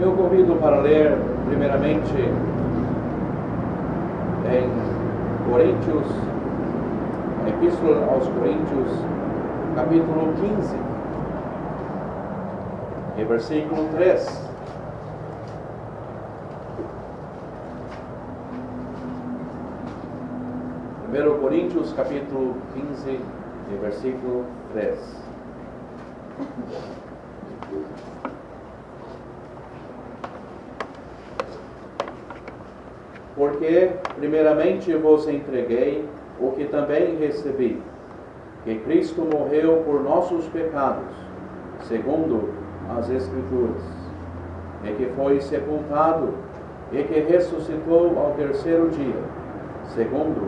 Eu convido para ler, primeiramente, em Coríntios, a Epístola aos Coríntios, capítulo 15, e versículo 3. Primeiro Coríntios, capítulo 15, e versículo 3. Porque, primeiramente, vos entreguei o que também recebi, que Cristo morreu por nossos pecados, segundo as Escrituras, e que foi sepultado, e que ressuscitou ao terceiro dia, segundo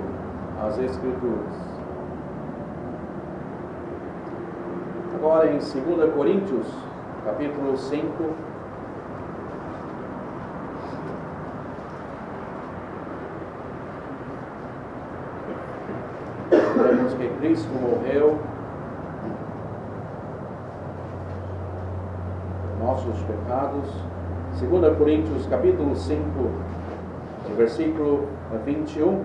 as Escrituras. Agora em 2 Coríntios, capítulo 5, vemos que Cristo morreu por nossos pecados. 2 Coríntios, capítulo 5, versículo 21.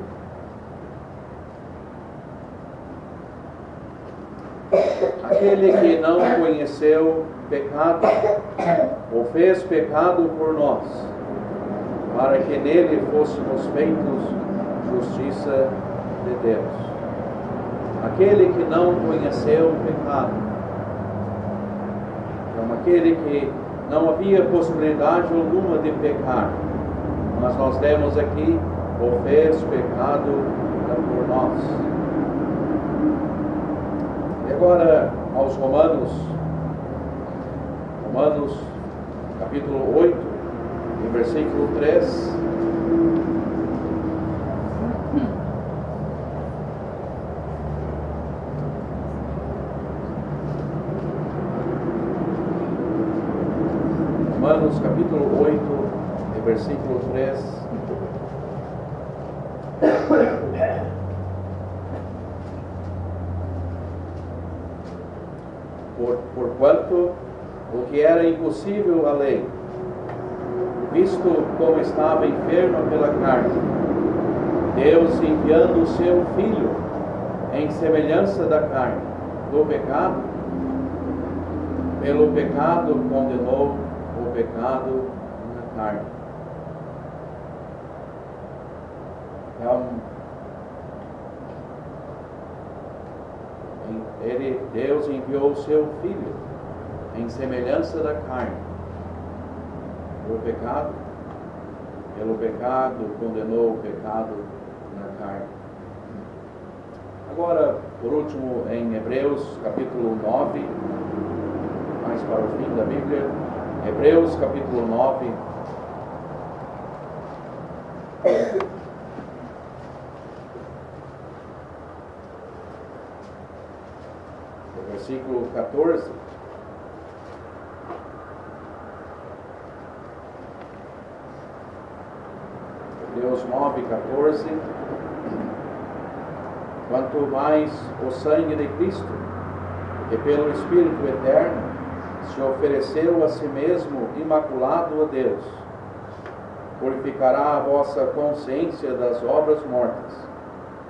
Aquele que não conheceu pecado, o fez pecado por nós, para que nele fôssemos feitos justiça de Deus. Aquele que não conheceu pecado, então aquele que não havia possibilidade alguma de pecar, mas nós lemos aqui, o fez pecado por nós. E agora aos Romanos, capítulo 8, e versículo 3. Romanos, capítulo 8, e versículo 3. Porquanto o que era impossível à lei, visto como estava enfermo pela carne, Deus enviando o seu Filho em semelhança da carne, do pecado, pelo pecado condenou o pecado na carne. Então, Deus enviou o seu Filho em semelhança da carne, pelo pecado condenou o pecado na carne. Agora, por último, em Hebreus capítulo 9, mais para o fim da Bíblia, Hebreus capítulo 9, versículo 14. Hebreus 9, 14. Quanto mais o sangue de Cristo, que pelo Espírito eterno se ofereceu a si mesmo imaculado a Deus, purificará a vossa consciência das obras mortas,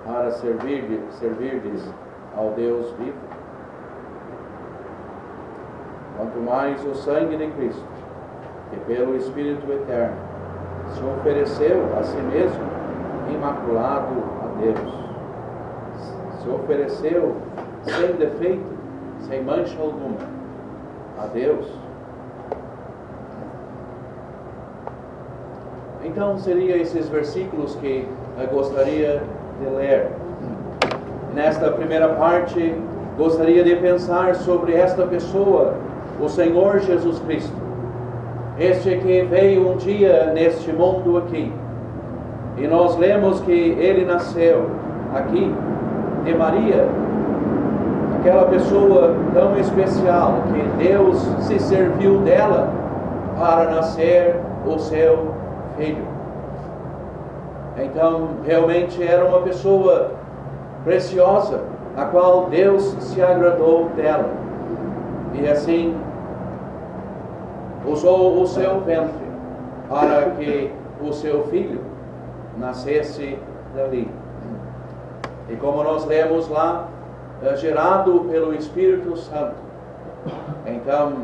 para servirdes ao Deus vivo. Quanto mais o sangue de Cristo, que pelo Espírito eterno se ofereceu a si mesmo imaculado a Deus, se ofereceu sem defeito, sem mancha alguma a Deus. Então seriam esses versículos que eu gostaria de ler. Nesta primeira parte, gostaria de pensar sobre esta pessoa, o Senhor Jesus Cristo, este que veio um dia neste mundo aqui, e nós lemos que ele nasceu aqui de Maria, aquela pessoa tão especial que Deus se serviu dela para nascer o seu filho. Então, realmente era uma pessoa preciosa, a qual Deus se agradou dela, e assim usou o seu ventre para que o seu filho nascesse dali. E como nós lemos lá, gerado pelo Espírito Santo. Então,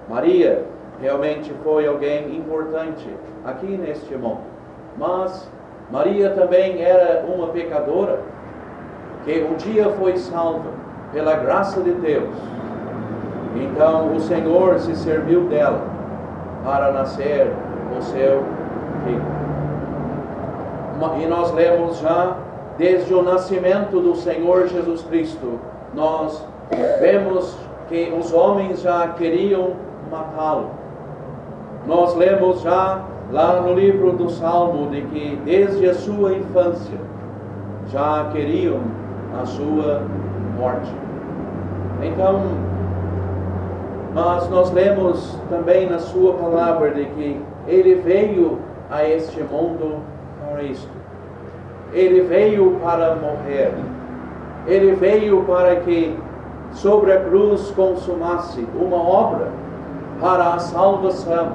Maria realmente foi alguém importante aqui neste mundo. Mas Maria também era uma pecadora que um dia foi salva pela graça de Deus. Então o Senhor se serviu dela para nascer o seu filho. E nós lemos já desde o nascimento do Senhor Jesus Cristo, nós vemos que os homens já queriam matá-lo. Nós lemos já lá no livro do Salmo de que desde a sua infância já queriam a sua morte. Então, mas nós lemos também na sua palavra de que ele veio a este mundo para isto. Ele veio para morrer. Ele veio para que sobre a cruz consumasse uma obra para a salvação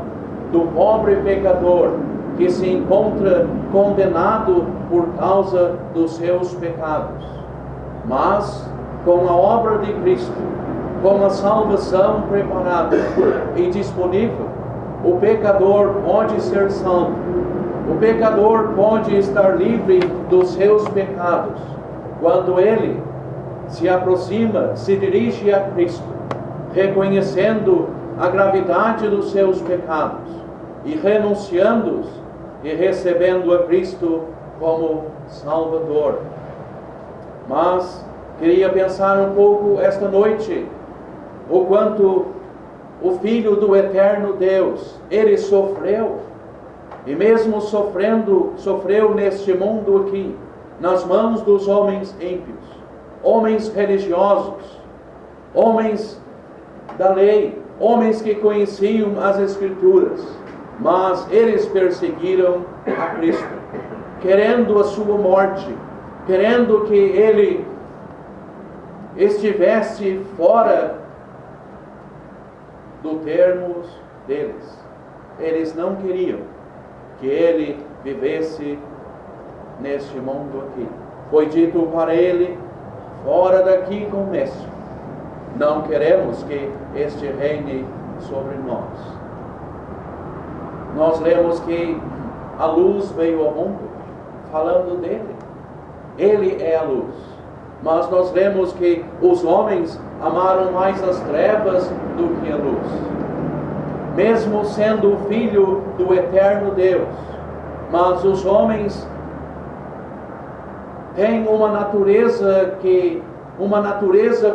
do pobre pecador que se encontra condenado por causa dos seus pecados. Mas com a obra de Cristo, com a salvação preparada e disponível, o pecador pode ser salvo. O pecador pode estar livre dos seus pecados quando ele se aproxima, se dirige a Cristo, reconhecendo a gravidade dos seus pecados e renunciando-os e recebendo a Cristo como Salvador. Mas queria pensar um pouco esta noite o quanto o Filho do Eterno Deus, ele sofreu, e mesmo sofrendo, sofreu neste mundo aqui, nas mãos dos homens ímpios, homens religiosos, homens da lei, homens que conheciam as Escrituras, mas eles perseguiram a Cristo, querendo a sua morte, querendo que ele estivesse fora do termos deles. Eles não queriam que ele vivesse neste mundo aqui. Foi dito para ele: fora daqui com mestre. Não queremos que este reine sobre nós. Nós lemos que a luz veio ao mundo, falando dele. Ele é a luz. Mas nós lemos que os homens amaram mais as trevas do que a luz. Mesmo sendo o Filho do Eterno Deus, mas os homens têm uma natureza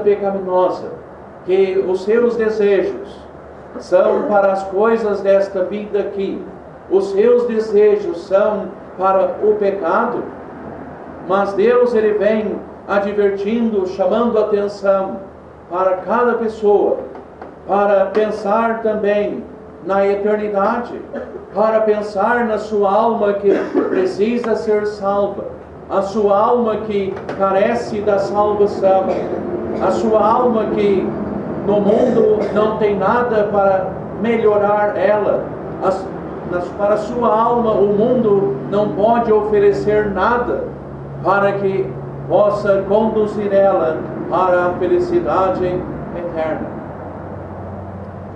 pecaminosa, que os seus desejos são para as coisas desta vida aqui. Os seus desejos são para o pecado, mas Deus ele vem advertindo, chamando a atenção para cada pessoa, para pensar também na eternidade, para pensar na sua alma que precisa ser salva, a sua alma que carece da salvação, a sua alma que no mundo não tem nada para melhorar ela, para a sua alma o mundo não pode oferecer nada para que possa conduzir ela para a felicidade eterna.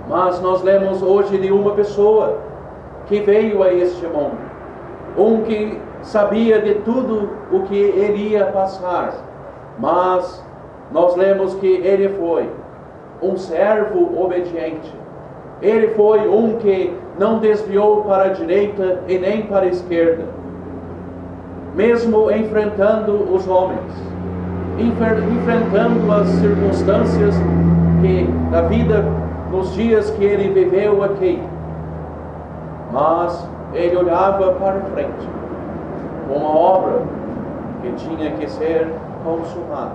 Mas nós lemos hoje de uma pessoa que veio a este mundo, um que sabia de tudo o que ele ia passar, mas nós lemos que ele foi um servo obediente. Ele foi um que não desviou para a direita e nem para a esquerda, mesmo enfrentando os homens, enfrentando as circunstâncias da vida nos dias que ele viveu aqui. Mas ele olhava para frente, uma obra que tinha que ser consumada.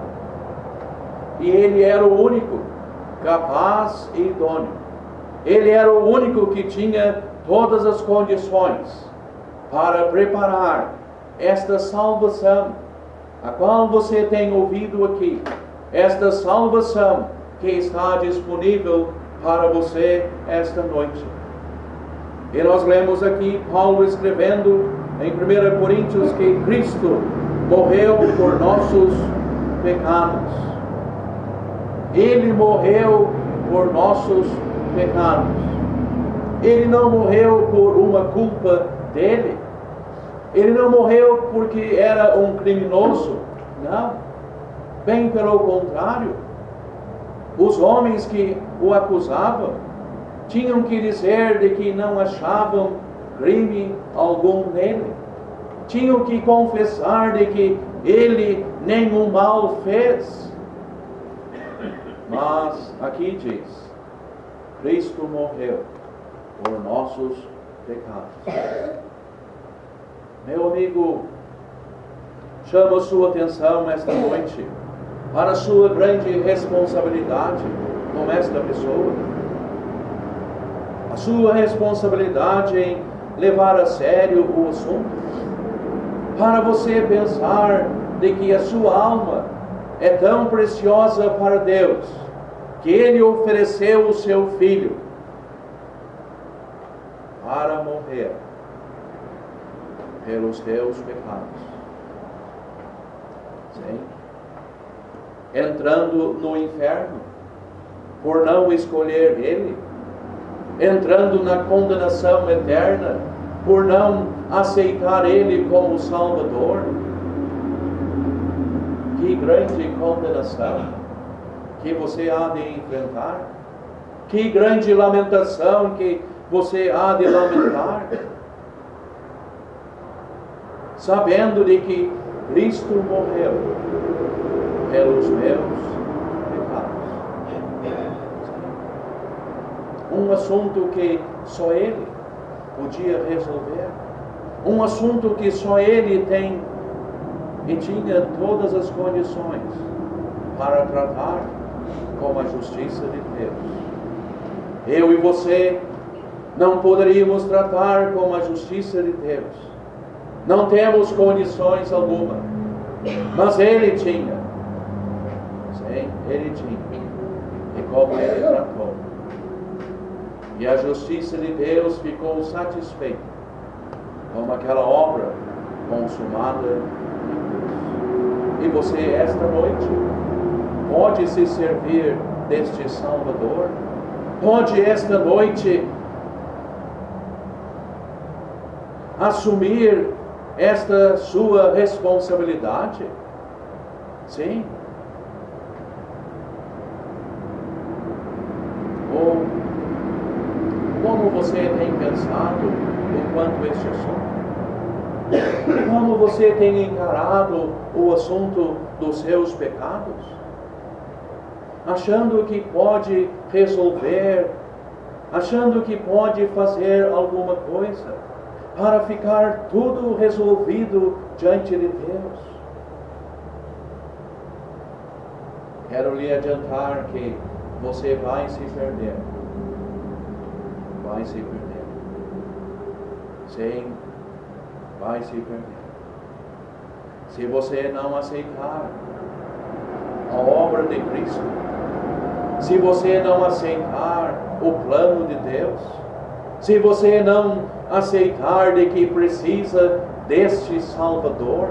E ele era o único capaz e idôneo. Ele era o único que tinha todas as condições para preparar esta salvação, a qual você tem ouvido aqui, esta salvação que está disponível para você esta noite. E nós lemos aqui Paulo escrevendo em 1 Coríntios que Cristo morreu por nossos pecados. Ele morreu por nossos pecados. Ele não morreu por uma culpa dele. Ele não morreu porque era um criminoso. Não. Bem pelo contrário. Os homens que o acusavam tinham que dizer de que não achavam crime algum nele. Tinham que confessar de que ele nenhum mal fez. Mas aqui diz, Cristo morreu por nossos pecados. Meu amigo, chamo a sua atenção esta noite para a sua grande responsabilidade com esta pessoa. A sua responsabilidade em levar a sério o assunto. Para você pensar de que a sua alma é tão preciosa para Deus, que Ele ofereceu o seu Filho para morrer pelos teus pecados. Sim. Entrando no inferno por não escolher Ele, entrando na condenação eterna por não aceitar Ele como Salvador. Que grande condenação que você há de enfrentar. Que grande lamentação que você há de lamentar. Sabendo de que Cristo morreu pelos meus pecados. Um assunto que só Ele podia resolver. Um assunto que só Ele tem e tinha todas as condições para tratar com a justiça de Deus. Eu e você não poderíamos tratar com a justiça de Deus. Não temos condições alguma. Mas Ele tinha. Sim, Ele tinha. E como Ele tratou. E a justiça de Deus ficou satisfeita com aquela obra consumada. E você, esta noite, pode se servir deste Salvador? Pode, esta noite, assumir esta sua responsabilidade? Sim. Ou como você tem pensado quanto a este assunto? Como você tem encarado o assunto dos seus pecados? Achando que pode resolver, achando que pode fazer alguma coisa para ficar tudo resolvido diante de Deus. Quero lhe adiantar que você vai se perder. Vai se perder. Sim, vai se perder. Se você não aceitar a obra de Cristo, se você não aceitar o plano de Deus, se você não aceitar de que precisa deste Salvador,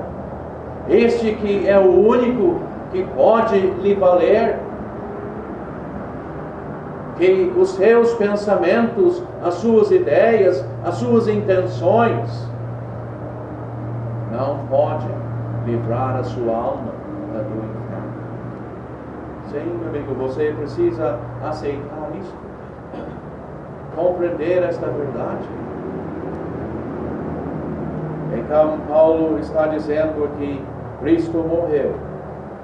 este que é o único que pode lhe valer, que os seus pensamentos, as suas ideias, as suas intenções não podem livrar a sua alma do inferno. Sim, meu amigo, você precisa aceitar isso, compreender esta verdade. Então, Paulo está dizendo que Cristo morreu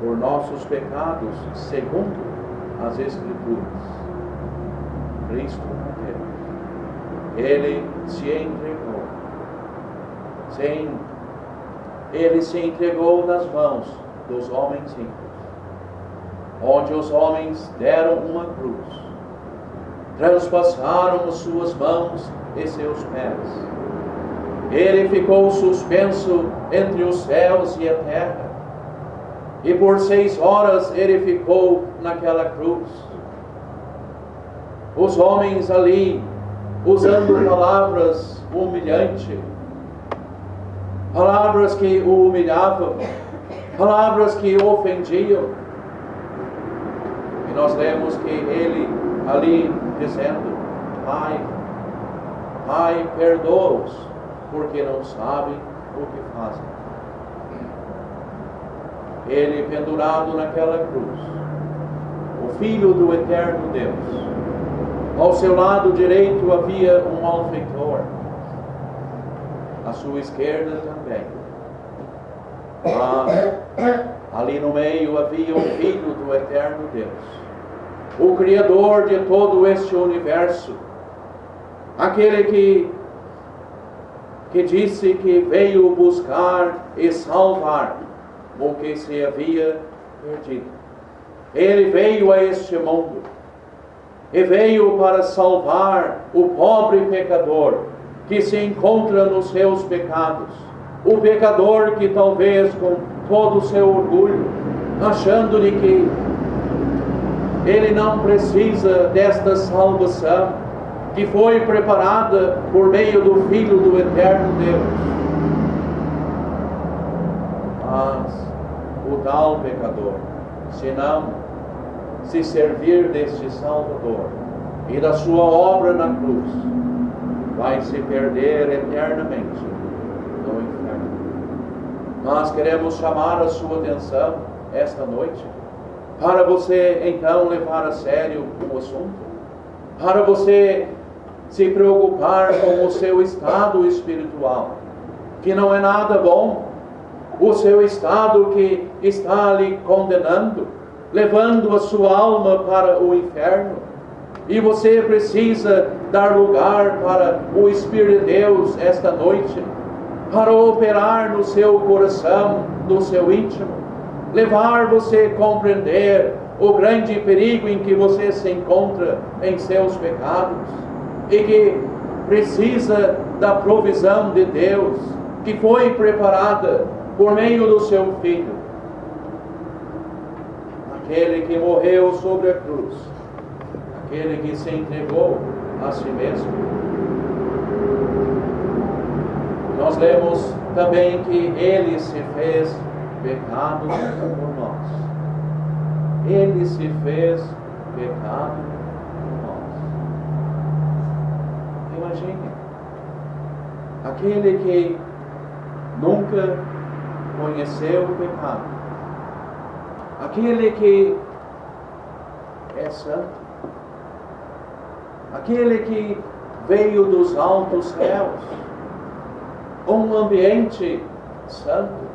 por nossos pecados, segundo as Escrituras. Cristo morreu. Ele se entregou. Sim, Ele se entregou nas mãos dos homens ímpios, onde os homens deram uma cruz, transpassaram suas mãos e seus pés. Ele ficou suspenso entre os céus e a terra, e por 6 horas ele ficou naquela cruz. Os homens ali usando palavras humilhantes, palavras que o humilhavam, palavras que o ofendiam. E nós lemos que ele ali dizendo: Pai, Pai, perdoa-os, porque não sabem o que fazem. Ele pendurado naquela cruz, o Filho do eterno Deus. Ao seu lado direito havia um malfeitor, à sua esquerda também. Mas ali no meio havia o Filho do eterno Deus, o Criador de todo este universo, aquele que disse que veio buscar e salvar o que se havia perdido. Ele veio a este mundo e veio para salvar o pobre pecador que se encontra nos seus pecados, o pecador que talvez com todo o seu orgulho, achando-lhe que ele não precisa desta salvação que foi preparada por meio do Filho do eterno Deus. Mas o tal pecador, se não se servir deste Salvador e da sua obra na cruz, vai se perder eternamente no inferno. Nós queremos chamar a sua atenção esta noite, para você então levar a sério o assunto, para você se preocupar com o seu estado espiritual, que não é nada bom, o seu estado que está lhe condenando, levando a sua alma para o inferno. E você precisa dar lugar para o Espírito de Deus esta noite, para operar no seu coração, no seu íntimo, levar você a compreender o grande perigo em que você se encontra em seus pecados, e que precisa da provisão de Deus, que foi preparada por meio do seu Filho, aquele que morreu sobre a cruz, aquele que se entregou a si mesmo. Nós lemos também que ele se fez pecado por nós. Ele se fez pecado por nós. Imagine, aquele que nunca conheceu o pecado, aquele que é santo, aquele que veio dos altos céus, um ambiente santo,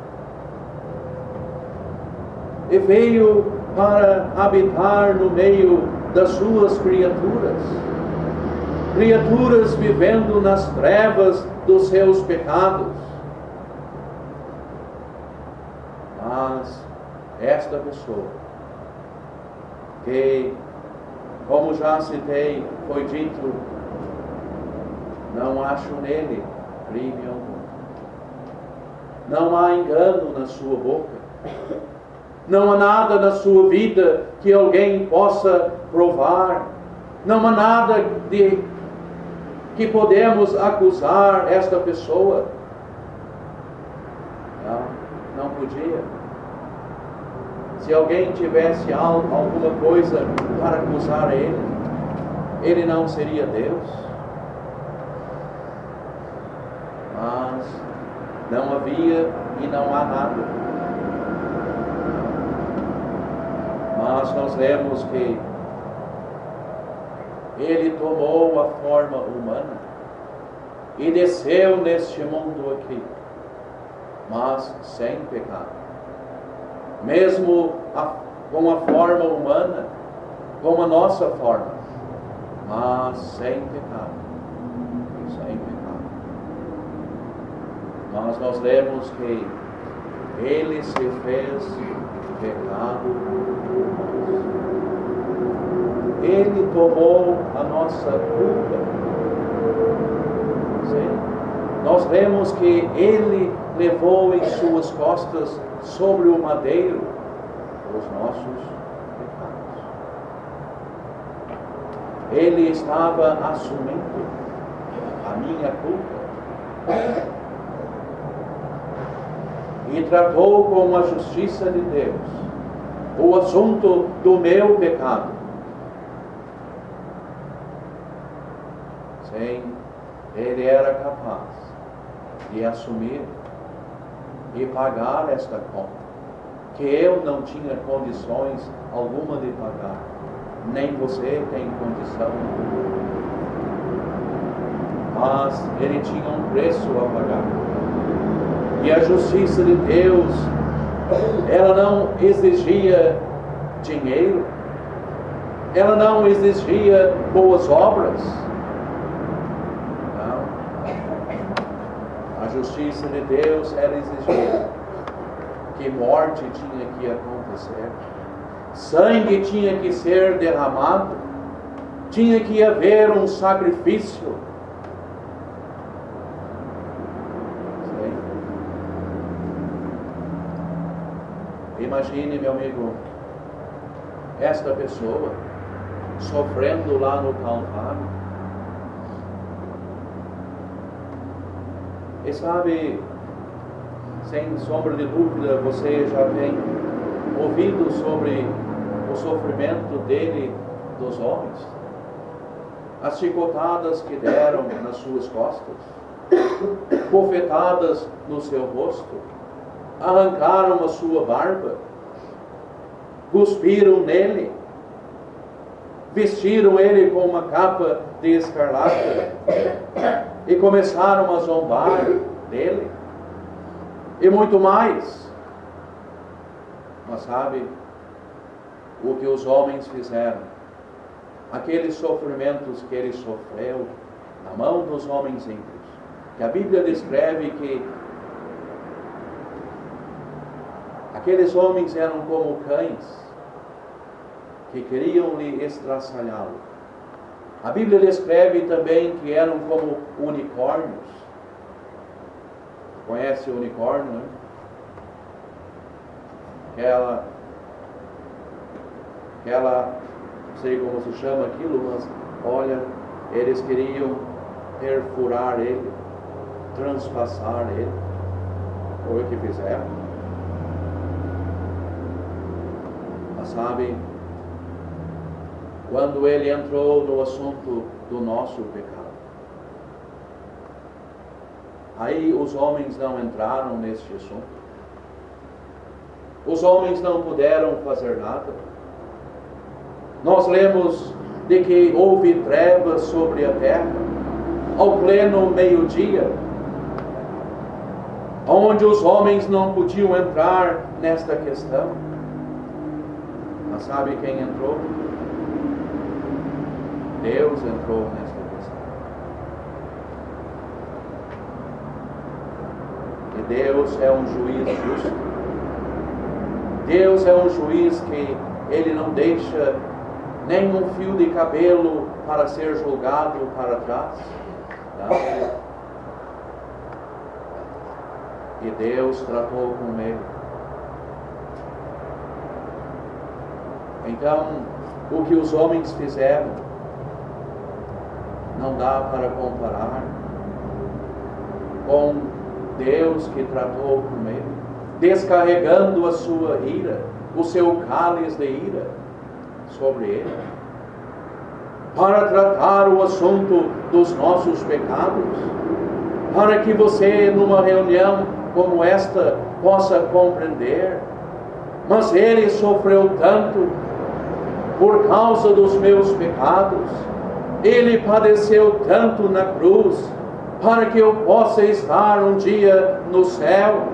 e veio para habitar no meio das suas criaturas, criaturas vivendo nas trevas dos seus pecados. Mas esta pessoa, que, como já citei, foi dito, não acho nele crime algum. Não há engano na sua boca. Não há nada na sua vida que alguém possa provar. Não há nada que podemos acusar esta pessoa. Não podia. Se alguém tivesse alguma coisa para acusar ele não seria Deus. Mas não havia e não há nada. Mas nós lemos que ele tomou a forma humana e desceu neste mundo aqui, mas sem pecado. Mesmo com a forma humana, com a nossa forma, mas sem pecado. Sem pecado. Mas nós lemos que ele se fez pecado por nós. Ele tomou a nossa culpa. Sim. Nós lemos que ele levou em suas costas, sobre o madeiro, os nossos pecados. Ele estava assumindo a minha culpa, e tratou com a justiça de Deus o assunto do meu pecado. Sim, ele era capaz de assumir e pagar esta conta, que eu não tinha condições alguma de pagar, nem você tem condição, mas ele tinha um preço a pagar. E a justiça de Deus, ela não exigia dinheiro, ela não exigia boas obras. Não. A justiça de Deus, ela exigia que morte tinha que acontecer, sangue tinha que ser derramado, tinha que haver um sacrifício. Imagine, meu amigo, esta pessoa sofrendo lá no Calvário. E sabe, sem sombra de dúvida, você já tem ouvido sobre o sofrimento dele, dos homens, as chicotadas que deram nas suas costas, bofetadas no seu rosto, arrancaram a sua barba, cuspiram nele, vestiram ele com uma capa de escarlate e começaram a zombar dele e muito mais. Mas sabe o que os homens fizeram? Aqueles sofrimentos que ele sofreu na mão dos homens ímpios, que a Bíblia descreve que aqueles homens eram como cães que queriam lhe estraçalhá-lo. A Bíblia descreve também que eram como unicórnios. Conhece o unicórnio, né? Aquela, não sei como se chama aquilo, mas olha, eles queriam perfurar ele, transpassar ele. Foi o que fizeram. Mas sabe, quando ele entrou no assunto do nosso pecado, aí os homens não entraram neste assunto. Os homens não puderam fazer nada. Nós lemos de que houve trevas sobre a terra, ao pleno meio-dia, onde os homens não podiam entrar nesta questão. Mas sabe quem entrou? Deus entrou nesta questão. E Deus é um juiz justo. Deus é um juiz que ele não deixa nem um fio de cabelo para ser julgado para trás. Não. E Deus tratou com ele. Então, o que os homens fizeram não dá para comparar com Deus que tratou com ele, descarregando a sua ira, o seu cálice de ira sobre ele, para tratar o assunto dos nossos pecados, para que você, numa reunião como esta, possa compreender. Mas ele sofreu tanto por causa dos meus pecados, ele padeceu tanto na cruz, para que eu possa estar um dia no céu,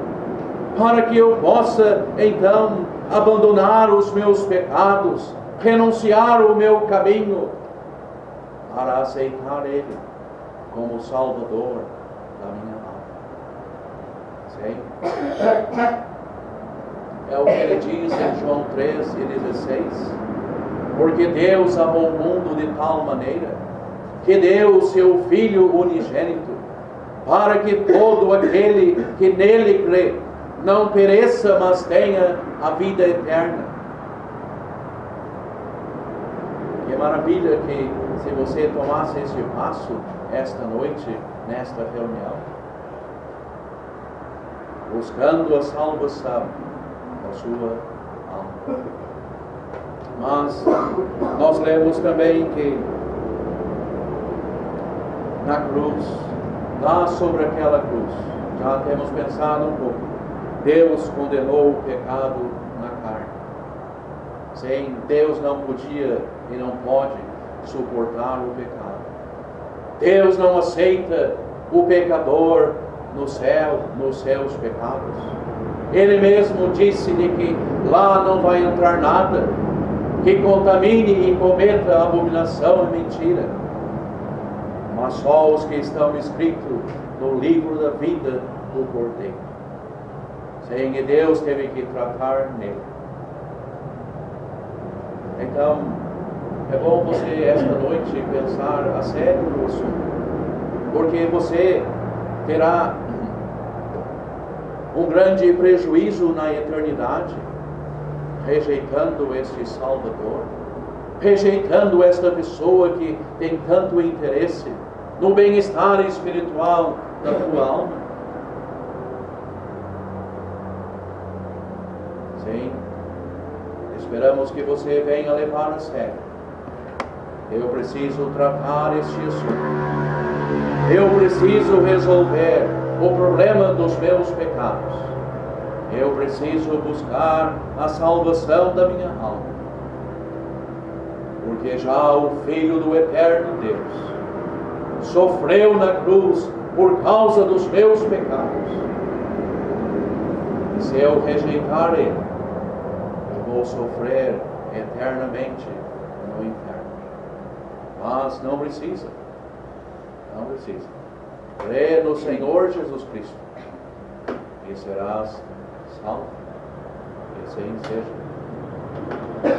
para que eu possa então abandonar os meus pecados, renunciar o meu caminho, para aceitar ele como Salvador da minha alma. Sim. É o que ele diz em João 3:16. Porque Deus amou o mundo de tal maneira que deu o seu Filho unigênito, para que todo aquele que nele crê não pereça, mas tenha a vida eterna. Que maravilha que se você tomasse esse passo esta noite, nesta reunião, buscando a salvação da sua alma. Mas nós lemos também que na cruz, lá sobre aquela cruz, já temos pensado um pouco, Deus condenou o pecado na carne. Sim, Deus não podia e não pode suportar o pecado. Deus não aceita o pecador no céu, nos seus pecados. Ele mesmo disse de que lá não vai entrar nada que contamine e cometa abominação e mentira, mas só os que estão escritos no livro da vida do Cordeiro. Sim, e Deus teve que tratar nele. Então, é bom você esta noite pensar a sério no assunto, porque você terá um grande prejuízo na eternidade, rejeitando este Salvador, rejeitando esta pessoa que tem tanto interesse no bem-estar espiritual da tua alma. Sim, esperamos que você venha levar a sério. Eu preciso tratar este assunto. Eu preciso resolver o problema dos meus pecados. Eu preciso buscar a salvação da minha alma. Porque já o Filho do Eterno Deus sofreu na cruz por causa dos meus pecados. E se eu rejeitar Ele, eu vou sofrer eternamente no inferno. Mas não precisa. Não precisa. Crê no Senhor Jesus Cristo e serás salvo. Que assim seja.